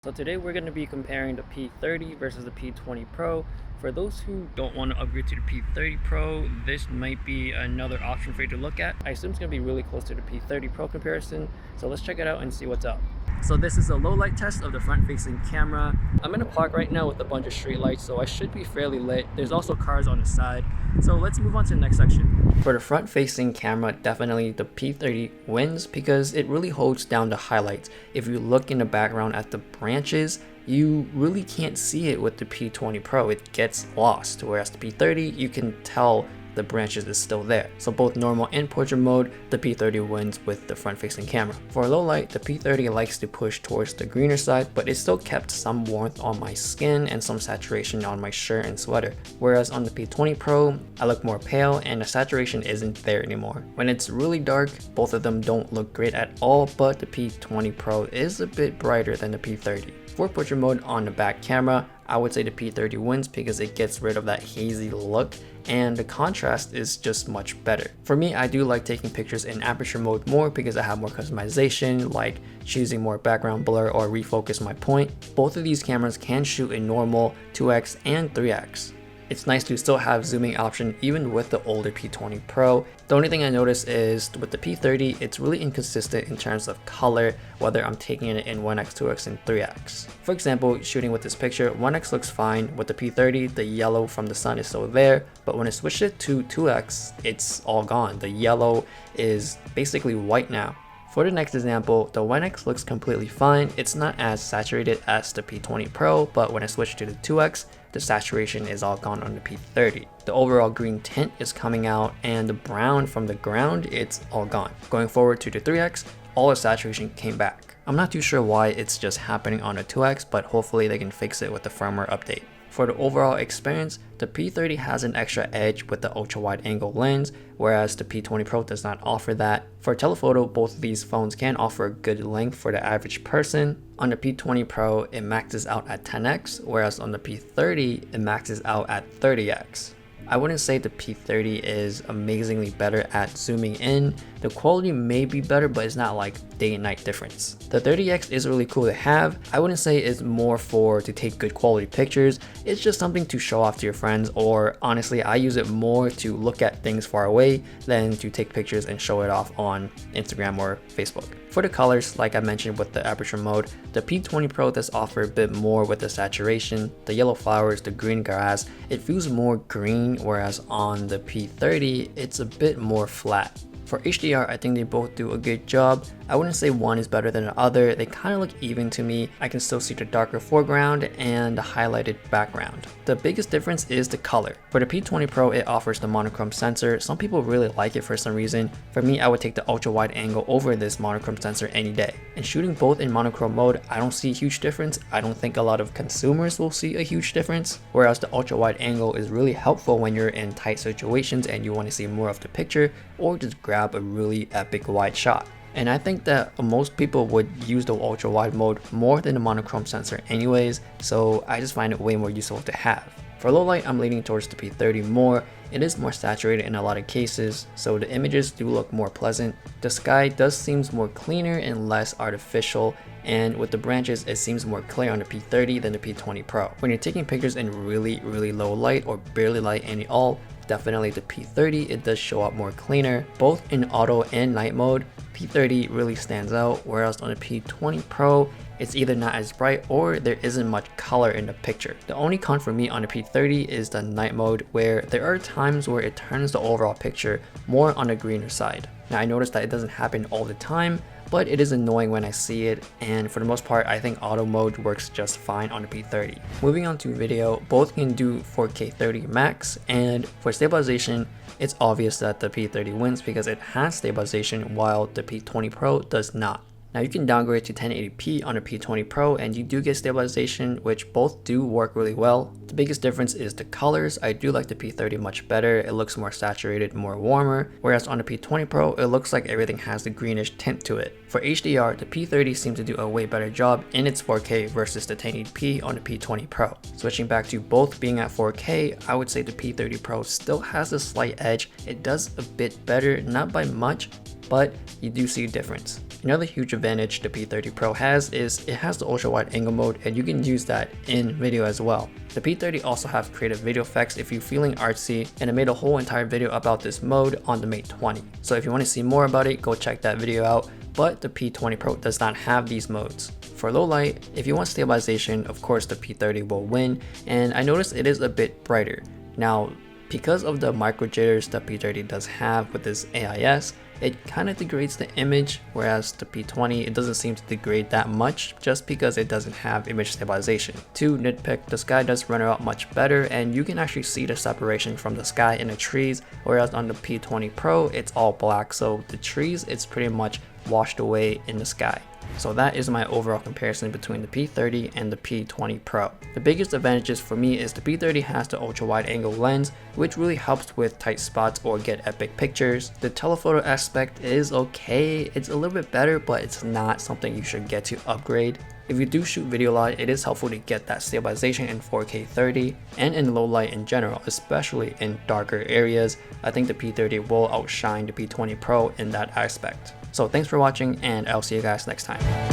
So today we're going to be comparing the P30 versus the P20 Pro. For those who don't want to upgrade to the P30 Pro, this might be another option for you to look at. I assume it's going to be really close to the P30 Pro comparison, so let's check it out and see what's up. So this is a low light test of the front facing camera. I'm in a park right now with a bunch of street lights, so I should be fairly lit. There's also cars on the side. So let's move on to the next section. For the front facing camera, definitely the P30 wins because it really holds down the highlights. If you look in the background at the branches, you really can't see it with the P20 Pro. It gets lost, whereas the P30, you can tell the branches is still there. So both normal and portrait mode, the P30 wins with the front facing camera. For low light, the P30 likes to push towards the greener side, but it still kept some warmth on my skin and some saturation on my shirt and sweater. Whereas on the P20 Pro, I look more pale and the saturation isn't there anymore. When it's really dark, both of them don't look great at all, but the P20 Pro is a bit brighter than the P30. For portrait mode on the back camera, I would say the P30 wins because it gets rid of that hazy look and the contrast is just much better. For me, I do like taking pictures in aperture mode more because I have more customization, like choosing more background blur or refocus my point. Both of these cameras can shoot in normal, 2x and 3x. It's nice to still have zooming option even with the older P20 Pro. The only thing I noticed is with the P30, it's really inconsistent in terms of color, whether I'm taking it in 1x, 2x, and 3x. For example, shooting with this picture, 1x looks fine. With the P30, the yellow from the sun is still there, but when I switch it to 2x, it's all gone. The yellow is basically white now. For the next example, the 1x looks completely fine. It's not as saturated as the P20 Pro, but when I switch to the 2x, the saturation is all gone on the P30. The overall green tint is coming out and the brown from the ground, it's all gone. Going forward to the 3x, all the saturation came back. I'm not too sure why it's just happening on the 2x, but hopefully they can fix it with the firmware update. For the overall experience, the P30 has an extra edge with the ultra wide angle lens, whereas the P20 Pro does not offer that. For telephoto, both of these phones can offer a good length for the average person. On the P20 Pro, it maxes out at 10x, whereas on the P30, it maxes out at 30x. I wouldn't say the P30 is amazingly better at zooming in. The quality may be better, but it's not like day and night difference. The 30x is really cool to have. I wouldn't say it's more to take good quality pictures. It's just something to show off to your friends, or honestly, I use it more to look at things far away than to take pictures and show it off on Instagram or Facebook. For the colors, like I mentioned with the aperture mode, the P20 Pro does offer a bit more with the saturation, the yellow flowers, the green grass. It feels more green, whereas on the P30, it's a bit more flat. For HDR, I think they both do a good job. I wouldn't say one is better than the other. They kind of look even to me. I can still see the darker foreground and the highlighted background. The biggest difference is the color. For the P20 Pro, it offers the monochrome sensor. Some people really like it for some reason. For me, I would take the ultra wide angle over this monochrome sensor any day. And shooting both in monochrome mode, I don't see a huge difference. I don't think a lot of consumers will see a huge difference. Whereas the ultra wide angle is really helpful when you're in tight situations and you want to see more of the picture or just grab a really epic wide shot. And I think that most people would use the ultra wide mode more than the monochrome sensor anyways, so I just find it way more useful to have. For low light, I'm leaning towards the P30 more. It is more saturated in a lot of cases, so the images do look more pleasant. The sky does seem more cleaner and less artificial, and with the branches, it seems more clear on the P30 than the P20 Pro. When you're taking pictures in really low light or barely light any all, definitely the P30, it does show up more cleaner. Both in auto and night mode, P30 really stands out, whereas on the P20 Pro, it's either not as bright or there isn't much color in the picture. The only con for me on the P30 is the night mode, where there are times where it turns the overall picture more on the greener side. Now I noticed that it doesn't happen all the time, but it is annoying when I see it, and for the most part, I think auto mode works just fine on the P30. Moving on to video, both can do 4K 30 max, and for stabilization, it's obvious that the P30 wins because it has stabilization while the P20 Pro does not. Now you can downgrade to 1080p on a P20 Pro and you do get stabilization, which both do work really well. The biggest difference is the colors. I do like the P30 much better. It looks more saturated, more warmer, whereas on the P20 Pro, it looks like everything has the greenish tint to it. For HDR, the P30 seems to do a way better job in its 4K versus the 1080p on the P20 Pro. Switching back to both being at 4K, I would say the P30 Pro still has a slight edge. It does a bit better, not by much, but you do see a difference. Another huge advantage the P30 Pro has is it has the ultra wide angle mode, and you can use that in video as well. The P30 also has creative video effects if you're feeling artsy, and I made a whole entire video about this mode on the Mate 20. So if you want to see more about it, go check that video out. But the P20 Pro does not have these modes. For low light, if you want stabilization, of course the P30 will win, and I noticed it is a bit brighter. Now, because of the micro jitters the P30 does have with this AIS, it kind of degrades the image, whereas the P20, it doesn't seem to degrade that much just because it doesn't have image stabilization. To nitpick, the sky does render out much better, and you can actually see the separation from the sky and the trees, whereas on the P20 Pro, it's all black, so the trees, it's pretty much washed away in the sky. So that is my overall comparison between the P30 and the P20 Pro. The biggest advantages for me is the P30 has the ultra wide angle lens, which really helps with tight spots or get epic pictures. The telephoto aspect is okay, it's a little bit better, but it's not something you should get to upgrade. If you do shoot video a lot, it is helpful to get that stabilization in 4K 30 and in low light in general, especially in darker areas. I think the P30 will outshine the P20 Pro in that aspect. So thanks for watching, and I'll see you guys next time.